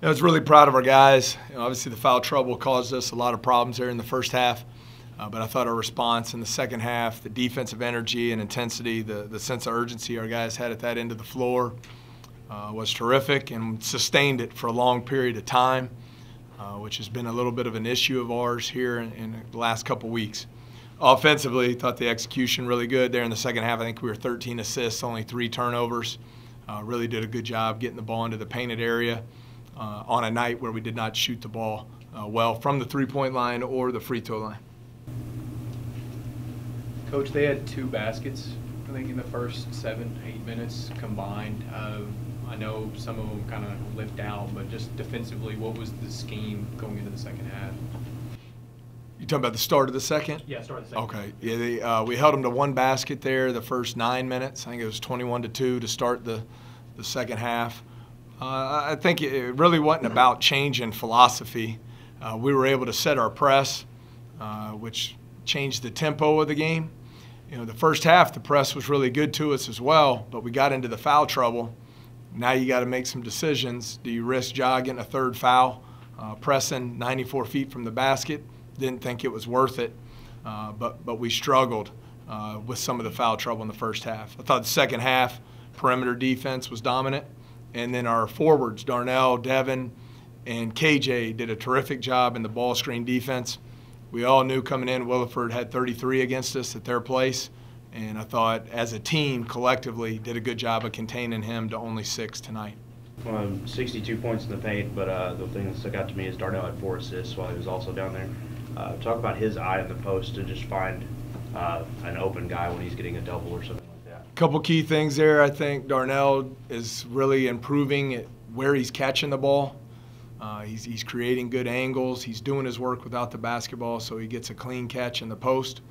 I was really proud of our guys. Obviously, the foul trouble caused us a lot of problems there in the first half, but I thought our response in the second half, the defensive energy and intensity, the sense of urgency our guys had at that end of the floor was terrific and sustained it for a long period of time, which has been a little bit of an issue of ours here in the last couple weeks. Offensively, thought the execution really good there in the second half. I think we were 13 assists, only 3 turnovers. Really did a good job getting the ball into the painted area on a night where we did not shoot the ball well from the three-point line or the free throw line. Coach, they had 2 baskets, I think, in the first 7-8 minutes combined. I know some of them kind of lift out, but just defensively, what was the scheme going into the second half? You talking about the start of the second? Yeah, start of the second. Okay. Yeah, we held them to 1 basket there the first 9 minutes. I think it was 21-2 to start the second half. I think it really wasn't about changing philosophy. We were able to set our press, which changed the tempo of the game. The first half, the press was really good to us as well, but we got into the foul trouble. Now you got to make some decisions. Do you risk jogging a 3rd foul, pressing 94 feet from the basket? Didn't think it was worth it, but we struggled with some of the foul trouble in the first half. I thought the second half, perimeter defense was dominant, and then our forwards, Darnell, Devin, and KJ did a terrific job in the ball screen defense. We all knew coming in Williford had 33 against us at their place, and I thought as a team collectively did a good job of containing him to only 6 tonight. 62 points in the paint, but the thing that stuck out to me is Darnell had 4 assists while he was also down there. Talk about his eye in the post to just find an open guy when he's getting a double or something like that. A couple key things there. I think Darnell is really improving at where he's catching the ball. He's creating good angles. He's doing his work without the basketball, so he gets a clean catch in the post.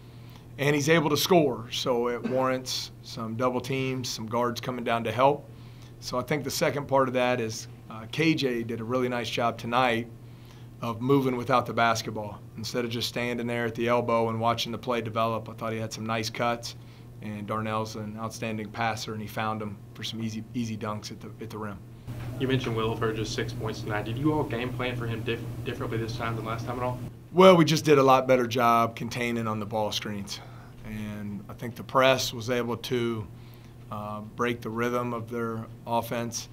And he's able to score, so it warrants some double teams, some guards coming down to help. So I think the second part of that is KJ did a really nice job tonight of moving without the basketball. Instead of just standing there at the elbow and watching the play develop, I thought he had some nice cuts. And Darnell's an outstanding passer, and he found him for some easy dunks at the rim. You mentioned Williford, just 6 points tonight. Did you all game plan for him differently this time than last time at all? Well, we just did a lot better job containing on the ball screens. And I think the press was able to break the rhythm of their offense.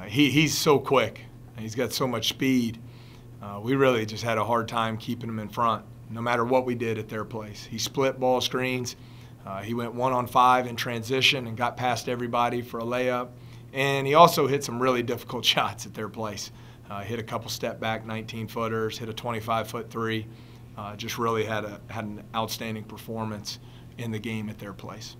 He's so quick. He's got so much speed. We really just had a hard time keeping him in front, no matter what we did at their place. He split ball screens. He went 1-on-5 in transition and got past everybody for a layup. And he also hit some really difficult shots at their place. Hit a couple step-back 19-footers, hit a 25-foot 3. Just really had an outstanding performance in the game at their place.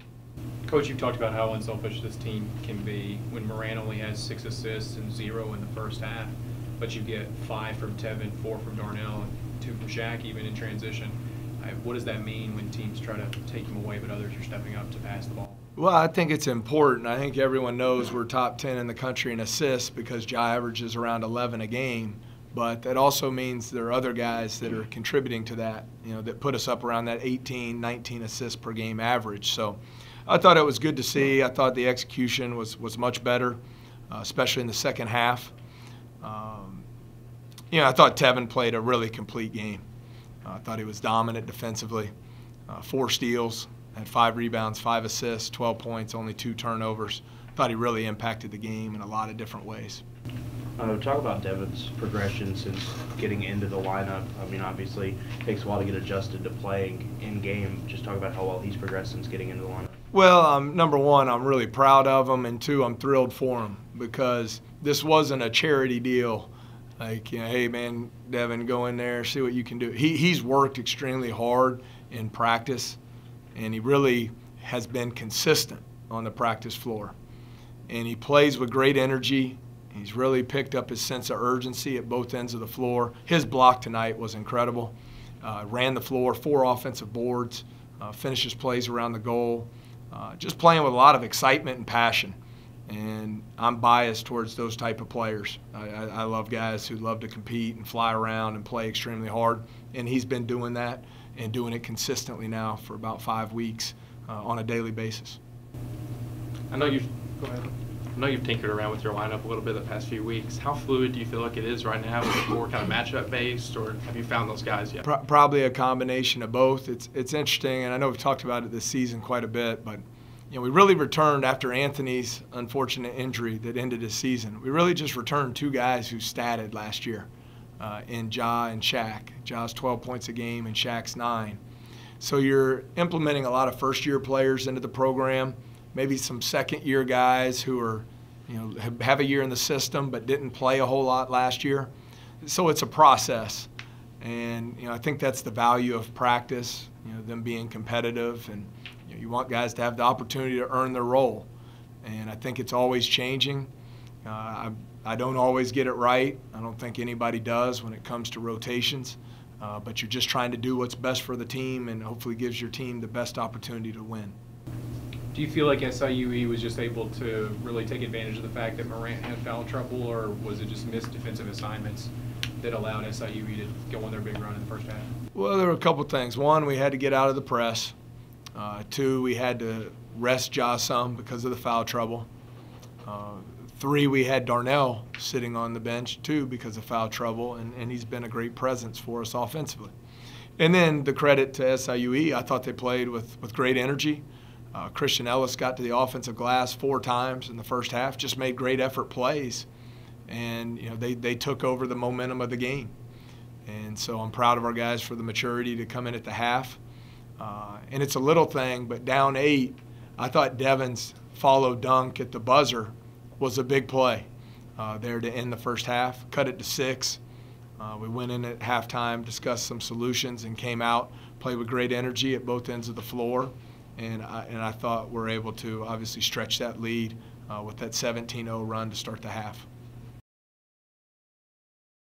Coach, you've talked about how unselfish this team can be when Moran only has 6 assists and 0 in the first half, but you get 5 from Tevin, 4 from Darnell, and 2 from Shaq even in transition. What does that mean when teams try to take him away but others are stepping up to pass the ball? Well, I think it's important. I think everyone knows we're top 10 in the country in assists because Ja averages around 11 a game. But that also means there are other guys that are contributing to that, that put us up around that 18, 19 assists per game average. So I thought it was good to see. I thought the execution was much better, especially in the second half. I thought Tevin played a really complete game. I thought he was dominant defensively, 4 steals, had 5 rebounds, 5 assists, 12 points, only 2 turnovers. Thought he really impacted the game in a lot of different ways. Talk about Devin's progression since getting into the lineup. I mean, obviously, it takes a while to get adjusted to playing in game. Just talk about how well he's progressed since getting into the lineup. Well, number one, I'm really proud of him, and 2, I'm thrilled for him because this wasn't a charity deal. Like, hey, man, Devin, go in there, see what you can do. He's worked extremely hard in practice, and he really has been consistent on the practice floor. And he plays with great energy. He's really picked up his sense of urgency at both ends of the floor. His block tonight was incredible. Ran the floor, 4 offensive boards, finishes plays around the goal. Just playing with a lot of excitement and passion. And I'm biased towards those type of players. I love guys who love to compete and fly around and play extremely hard. And he's been doing that and doing it consistently now for about 5 weeks on a daily basis. I know you – go ahead. I know you've tinkered around with your lineup a little bit the past few weeks. How fluid do you feel like it is right now? Is it more kind of matchup based, or have you found those guys yet? Probably a combination of both. It's interesting, and I know we've talked about it this season quite a bit, but we really returned after Anthony's unfortunate injury that ended his season. We really just returned 2 guys who statted last year in Ja and Shaq. Ja's 12 points a game and Shaq's 9. So you're implementing a lot of first-year players into the program, maybe some second-year guys who are, have a year in the system but didn't play a whole lot last year. So it's a process, and I think that's the value of practice. Them being competitive, and you want guys to have the opportunity to earn their role. And I think it's always changing. I don't always get it right. I don't think anybody does when it comes to rotations. But you're just trying to do what's best for the team and hopefully gives your team the best opportunity to win. Do you feel like SIUE was just able to really take advantage of the fact that Morant had foul trouble, or was it just missed defensive assignments that allowed SIUE to go on their big run in the first half? Well, there were a couple things. One, we had to get out of the press. 2, we had to rest Ja some because of the foul trouble. 3, we had Darnell sitting on the bench, too, because of foul trouble, and he's been a great presence for us offensively. And then the credit to SIUE, I thought they played with great energy. Christian Ellis got to the offensive glass 4 times in the first half, just made great effort plays, and they took over the momentum of the game. And so I'm proud of our guys for the maturity to come in at the half. And it's a little thing, but down 8, I thought Devin's follow dunk at the buzzer was a big play there to end the first half, cut it to 6. We went in at halftime, discussed some solutions, and came out, played with great energy at both ends of the floor. And I thought we're able to obviously stretch that lead with that 17-0 run to start the half.